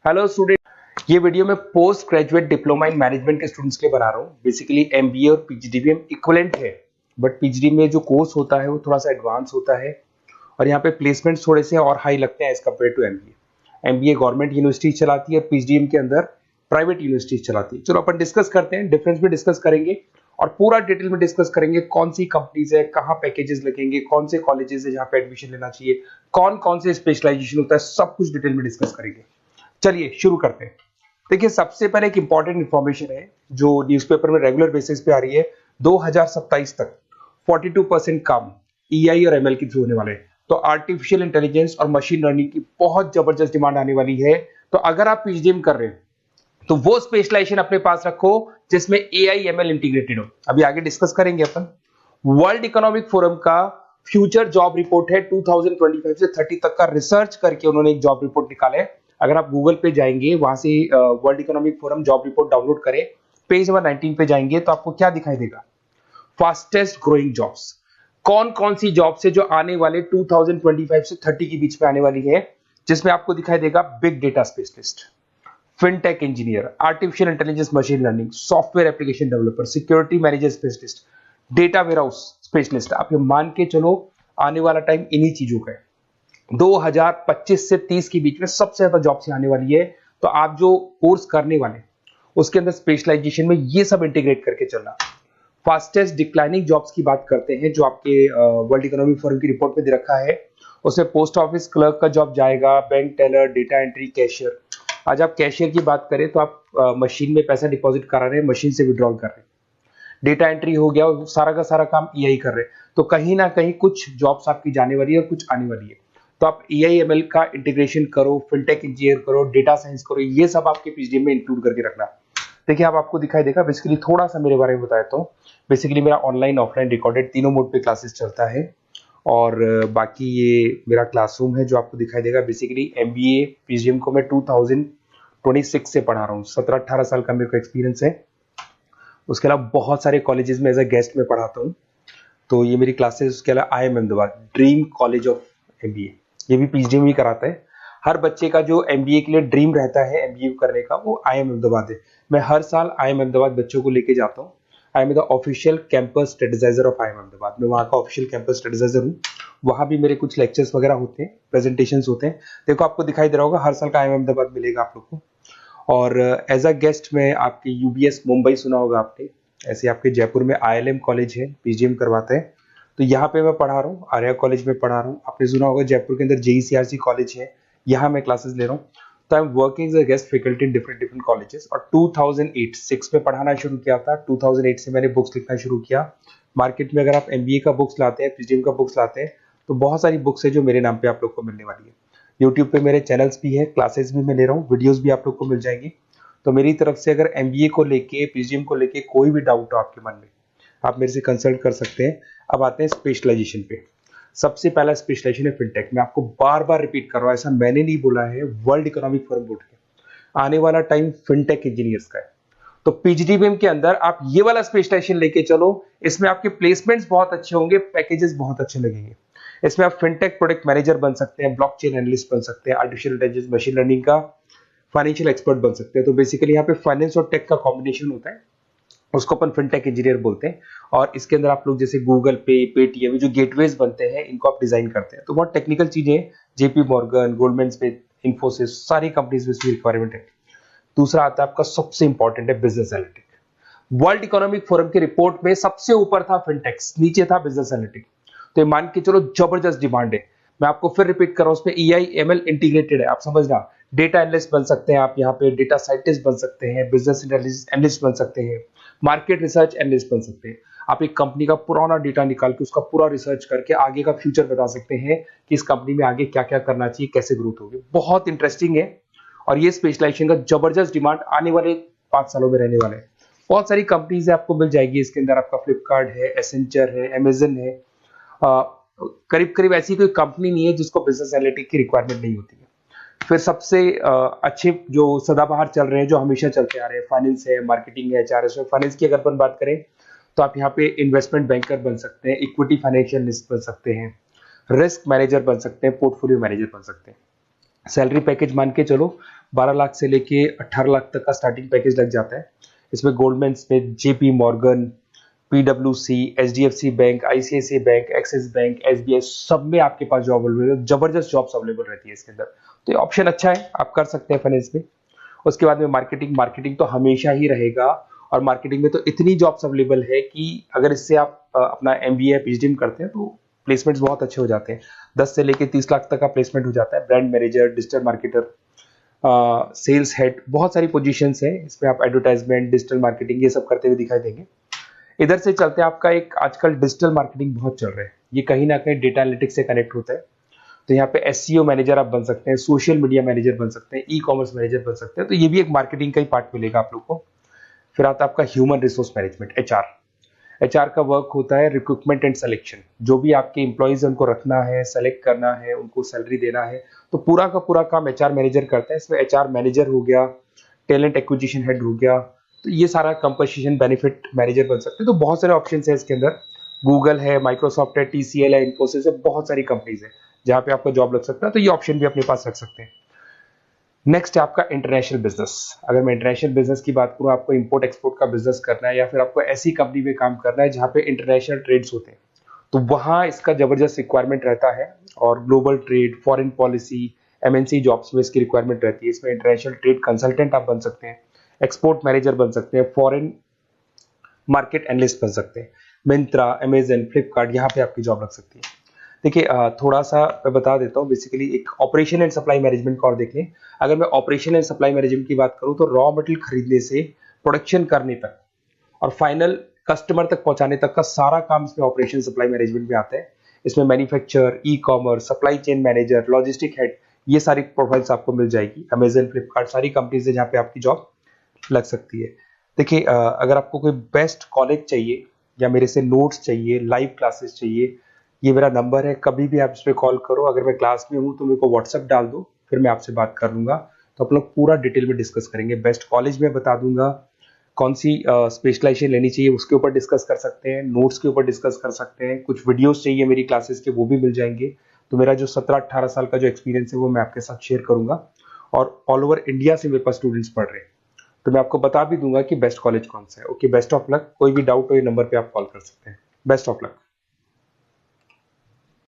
Hello student, ये video मैं post graduate diploma in management के स्टूडेंट्स के लिए बना रहा हूँ। बेसिकली एमबीए और पीजीडीबीएम इक्विवेलेंट है, बट पीजीडी में जो कोर्स होता है वो थोड़ा सा एडवांस होता है और यहाँ पे प्लेसमेंट्स थोड़े से और हाई लगते हैं as compare to MBA. MBA government university चलाती है, पीजीडीएम के अंदर प्राइवेट यूनिवर्सिटी चलाती है। चलो अपन डिस्कस करते हैं, डिफरेंस भी डिस्कस करेंगे और पूरा डिटेल में डिस्कस करेंगे कौन सी कंपनीज है, कहाँ पैकेजेस लगेंगे, कौन से कॉलेजेस है जहाँ पे एडमिशन लेना चाहिए, कौन कौन से स्पेशलाइजेशन होता है, सब कुछ डिटेल में डिस्कस करेंगे। चलिए शुरू करते हैं। देखिए, सबसे पहले एक इंपॉर्टेंट इंफॉर्मेशन है जो न्यूज़पेपर में रेगुलर बेसिस पे आ रही है। 2027 तक 42% काम ईआई और एमएल के थ्रू होने वाले हैं। तो आर्टिफिशियल इंटेलिजेंस और मशीन लर्निंग की बहुत जबरदस्त डिमांड आने वाली है। तो अगर आप पीजीडीएम कर रहे हैं तो वो स्पेशलाइजेशन अपने पास रखो जिसमें एआई एमएल इंटीग्रेटेड हो। अभी आगे डिस्कस करेंगे अपन। वर्ल्ड इकोनॉमिक फोरम का फ्यूचर जॉब रिपोर्ट है 2025 से 30 तक का रिसर्च करके उन्होंने एक जॉब रिपोर्ट निकाला है। अगर आप गूगल पे जाएंगे, वहां से world economic forum job report download करें, पेज नंबर 19 पे जाएंगे तो आपको क्या दिखाई देगा? फास्टेस्ट ग्रोइंग जॉब्स, कौन कौन सी जॉब्स है जो आने वाले 2025 से 30 के बीच में आने वाली है, जिसमें आपको दिखाई देगा big data specialist, fintech engineer, artificial intelligence machine learning, software application developer, security manager specialist, data warehouse specialist. आप ये मान के चलो आने वाला टाइम इन्हीं चीजों का है। 2025 से 30 के बीच में सबसे ज्यादा जॉब्स आने वाली है। तो आप जो कोर्स करने वाले उसके अंदर स्पेशलाइजेशन में ये सब इंटीग्रेट करके चलना। फास्टेस्ट डिक्लाइनिंग जॉब्स की बात करते हैं जो आपके वर्ल्ड इकोनॉमिक फोरम की रिपोर्ट में दे रखा है। उसमें पोस्ट ऑफिस क्लर्क का जॉब जाएगा, bank teller, data entry, cashier. आज आप कैशियर की बात करें तो आप मशीन में पैसा डिपॉजिट करा रहे हैं, मशीन से विड्रॉल कर रहे हैं। डेटा एंट्री हो गया, सारा का सारा काम ईआई कर रहे हैं। तो कहीं ना कहीं कुछ जॉब्स आपकी जाने वाली है और कुछ आने वाली है। तो आप एआई एमएल का इंटीग्रेशन करो, फिनटेक इंजीनियर करो, डेटा साइंस करो, ये सब आपके पीजीडीएम में इंक्लूड करके रखना। देखिए, अब आपको दिखाई देगा। बेसिकली थोड़ा सा मेरे बारे में बताया तो बेसिकली मेरा ऑनलाइन ऑफलाइन रिकॉर्डेड तीनों मोड पे क्लासेस चलता है और बाकी ये मेरा क्लासरूम है जो आपको दिखाई देगा। बेसिकली एमबीए पीजीडीएम को मैं 2026 से पढ़ा रहा हूँ। 17-18 साल का मेरे को एक्सपीरियंस है। उसके अलावा बहुत सारे कॉलेजेस में एज अ गेस्ट में पढ़ाता हूँ। तो ये मेरी क्लासेस, उसके अलावा IIM Ahmedabad dream college of MBA, ये भी पीजीडीएम ही कराता है। हर बच्चे का जो एमबीए के लिए ड्रीम रहता है एमबीए करने का, वो आईएम अहमदाबाद है। मैं हर साल आईएम अहमदाबाद बच्चों को लेके जाता हूँ। I am the official campus strategizer of IIM Ahmedabad. मैं वहाँ का ऑफिशियल कैंपस स्ट्रेटेजाइजर हूँ। वहाँ भी मेरे कुछ लेक्चर्स वगैरह होते हैं, प्रेजेंटेशंस होते हैं। देखो, आपको दिखाई दे रहा होगा हर साल का आईएम अहमदाबाद मिलेगा आप लोग को। और एज अ गेस्ट में आपके यूबीएस मुंबई सुना होगा आपने, ऐसे आपके जयपुर में आईएलएम कॉलेज है, पीजीडीएम करवाता है। तो यहाँ पे मैं पढ़ा रहा हूँ, आर्या कॉलेज में पढ़ा रहा हूँ। आपने सुना होगा जयपुर के अंदर जेईसीआरसी कॉलेज है, यहाँ मैं क्लासेस ले रहा हूँ। तो I am working as a guest faculty in different different colleges. और 2008-6 में पढ़ाना शुरू किया था। 2008 से मैंने बुक्स लिखना शुरू किया। मार्केट में अगर आप एमबीए का बुक्स लाते हैं, पीजीडीएम का बुक्स लाते हैं, तो बहुत सारी बुक्स है जो मेरे नाम पे आप लोग को मिलने वाली है। यूट्यूब पे मेरे चैनल्स भी है, क्लासेस भी मैं ले रहा हूँ, वीडियोज भी आप लोग को मिल जाएंगी। तो मेरी तरफ से अगर एमबीए को लेके, पीजीडीएम को लेके कोई भी डाउट हो आपके मन में, आप मेरे से कंसल्ट कर सकते हैं। अब आते हैं स्पेशलाइजेशन पे। सबसे पहला स्पेशलाइजेशन है फिनटेक। मैं आपको बार बार रिपीट कर रहा हूँ, ऐसा मैंने नहीं बोला है, वर्ल्ड इकोनॉमिक फोरम बोर्ड के। आने वाला टाइम फिनटेक इंजीनियर्स का है। तो पीजीडीएम के अंदर आप ये वाला स्पेशलाइजेशन लेके चलो। इसमें आपके प्लेसमेंट्स बहुत अच्छे होंगे, पैकेजेस बहुत अच्छे लगेंगे। इसमें आप फिनटेक प्रोडक्ट मैनेजर बन सकते हैं, ब्लॉकचेन एनालिस्ट बन सकते हैं, आर्टिफिशियल इंटेलिजेंस मशीन लर्निंग का फाइनेंशियल एक्सपर्ट बन सकते हैं। तो बेसिकली यहाँ पे फाइनेंस और टेक का कॉम्बिनेशन होता है, उसको अपन फिनटेक इंजीनियर बोलते हैं। और इसके अंदर आप लोग जैसे गूगल पे, पेटीएम, जो गेटवेज बनते हैं, इनको आप डिजाइन करते हैं। तो बहुत टेक्निकल चीजें हैं। JP Morgan, Goldman Smith, Infosys, सारी कंपनीज में इसकी रिक्वायरमेंट है। दूसरा आता है आपका सबसे इंपॉर्टेंट है business analytic. World economic forum की रिपोर्ट में सबसे ऊपर था फिनटेक्स, नीचे था बिजनेस एनालिटिक। तो ये मान के चलो जबरदस्त डिमांड है। मैं आपको फिर रिपीट कर रहा हूं, उसमें ईआई एमएल इंटीग्रेटेड है। आप समझना, डेटा एनालिस्ट बन सकते हैं आप, यहाँ पे डेटा साइंटिस्ट बन सकते हैं, बिजनेस एनालिस्ट बन सकते हैं, मार्केट रिसर्च एनालिस्ट बन सकते हैं। आप एक कंपनी का पुराना डेटा निकाल के उसका पूरा रिसर्च करके आगे का फ्यूचर बता सकते हैं कि इस कंपनी में आगे क्या क्या करना चाहिए, कैसे ग्रोथ होगी। बहुत इंटरेस्टिंग है और ये स्पेशलाइजेशन का जबरदस्त डिमांड आने वाले 5 सालों में रहने वाले हैं। बहुत सारी कंपनीज आपको मिल जाएगी इसके अंदर। आपका फ्लिपकार्ट है, एसेंचर है, अमेजन है। करीब करीब ऐसी कोई कंपनी नहीं है जिसको बिजनेस एनालिटिक की रिक्वायरमेंट नहीं होती है। फिर सबसे अच्छे जो सदाबहार चल रहे हैं, जो हमेशा चलते आ रहे हैं, फाइनेंस है, मार्केटिंग है, एचआर है। फाइनेंस की अगर अपन बात करें तो आप यहाँ पे इन्वेस्टमेंट बैंकर बन सकते हैं, इक्विटी फाइनेंशियल एनालिस्ट बन सकते हैं, रिस्क मैनेजर बन सकते हैं, पोर्टफोलियो मैनेजर बन सकते हैं। सैलरी पैकेज मान के चलो 12 लाख से लेके 18 लाख तक का स्टार्टिंग पैकेज लग जाता है। इसमें गोल्डमैन स्मिथ, जेपी मॉर्गन, पीडब्ल्यूसी, HDFC bank, ICICI bank, Axis bank, SBI, सब में आपके पास जॉब अवेलेबल है। जबरदस्त जॉब्स अवेलेबल रहती है इसके अंदर, तो ये ऑप्शन अच्छा है, आप कर सकते हैं फाइनेंस में। उसके बाद में मार्केटिंग, मार्केटिंग तो हमेशा ही रहेगा, और मार्केटिंग में तो इतनी जॉब्स अवेलेबल है कि अगर इससे आप अपना एमबीए पीएचडी करते हैं तो प्लेसमेंट्स बहुत अच्छे हो जाते हैं। 10 से लेके 30 लाख तक का प्लेसमेंट हो जाता है। Brand manager, digital marketer, sales head, बहुत सारी पोजीशंस है इसमें। आप एडवर्टाइजमेंट, डिजिटल मार्केटिंग, ये सब करते हुए दिखाई देंगे। इधर से चलते हैं, आपका एक आजकल डिजिटल मार्केटिंग बहुत चल रहा है, ये कहीं ना कहीं डेटा एनालिटिक्स से कनेक्ट होता है। तो यहाँ पे एसईओ मैनेजर आप बन सकते हैं, सोशल मीडिया मैनेजर बन सकते हैं, ई कॉमर्स मैनेजर बन सकते हैं, तो ये भी एक मार्केटिंग का ही पार्ट मिलेगा आप लोग को। फिर आता है आपका human resource management, HR. HR का वर्क होता है रिक्रूटमेंट एंड सिलेक्शन। जो भी आपके एम्प्लॉइज उनको रखना है, सेलेक्ट करना है, उनको सैलरी देना है, तो पूरा का पूरा काम एचआर मैनेजर करता है। इसमें एचआर मैनेजर हो गया, टैलेंट एक्विजिशन हेड हो गया, तो ये सारा कंपोजिशन बेनिफिट मैनेजर बन सकते हैं। तो बहुत सारे ऑप्शन है इसके अंदर। गूगल है, माइक्रोसॉफ्ट है, टीसीएल है, इन्फोसिस है, बहुत सारी कंपनीज है जहां पे आपका जॉब लग सकता है, तो ये ऑप्शन भी अपने पास रख सकते हैं। नेक्स्ट है आपका इंटरनेशनल बिजनेस। अगर मैं इंटरनेशनल बिजनेस की बात करूं, आपको इंपोर्ट एक्सपोर्ट का बिजनेस करना है, या फिर आपको ऐसी कंपनी में काम करना है जहां पे इंटरनेशनल ट्रेड्स होते हैं, तो वहां इसका जबरदस्त रिक्वायरमेंट रहता है। और global trade, foreign policy, MNC jobs में इसकी रिक्वायरमेंट रहती है। इसमें इंटरनेशनल ट्रेड कंसल्टेंट आप बन सकते हैं, एक्सपोर्ट मैनेजर बन सकते हैं, फॉरेन मार्केट एनालिस्ट बन सकते हैं। मिंत्रा, अमेजन, फ्लिपकार्ट, यहाँ पे आपकी जॉब लग सकती है। देखिए थोड़ा सा मैं बता देता हूँ। बेसिकली एक ऑपरेशन एंड सप्लाई मैनेजमेंट का और देख लें। अगर मैं ऑपरेशन एंड सप्लाई मैनेजमेंट की बात करूँ, तो रॉ मटेरियल खरीदने से प्रोडक्शन करने तक और फाइनल कस्टमर तक पहुंचाने तक का सारा काम इसमें ऑपरेशन सप्लाई मैनेजमेंट में आता है। इसमें manufacture, e commerce, supply chain manager, logistic head, ये सारी प्रोफाइल्स आपको मिल जाएगी। अमेजन, फ्लिपकार्ट, सारी कंपनीज है जहाँ पे आपकी जॉब लग सकती है। देखिए अगर आपको कोई बेस्ट कॉलेज चाहिए, या मेरे से नोट्स चाहिए, लाइव क्लासेस चाहिए, ये मेरा नंबर है, कभी भी आप इस पर कॉल करो। अगर मैं क्लास में हूँ तो मेरे को व्हाट्सएप डाल दो, फिर मैं आपसे बात कर लूंगा। तो आप लोग पूरा डिटेल में डिस्कस करेंगे। बेस्ट कॉलेज में बता दूंगा, कौन सी स्पेशलाइजेशन लेनी चाहिए उसके ऊपर डिस्कस कर सकते हैं, नोट्स के ऊपर डिस्कस कर सकते हैं। कुछ वीडियोस चाहिए मेरी क्लासेस के, वो भी मिल जाएंगे। तो मेरा जो 17-18 साल का जो एक्सपीरियंस है वो मैं आपके साथ शेयर करूंगा। और ऑल ओवर इंडिया से मेरे पास स्टूडेंट्स पढ़ रहे हैं, तो मैं आपको बता भी दूंगा कि बेस्ट कॉलेज कौन सा है। Okay, best of luck. कोई भी डाउट हो ये नंबर पे आप कॉल कर सकते हैं। Best of luck.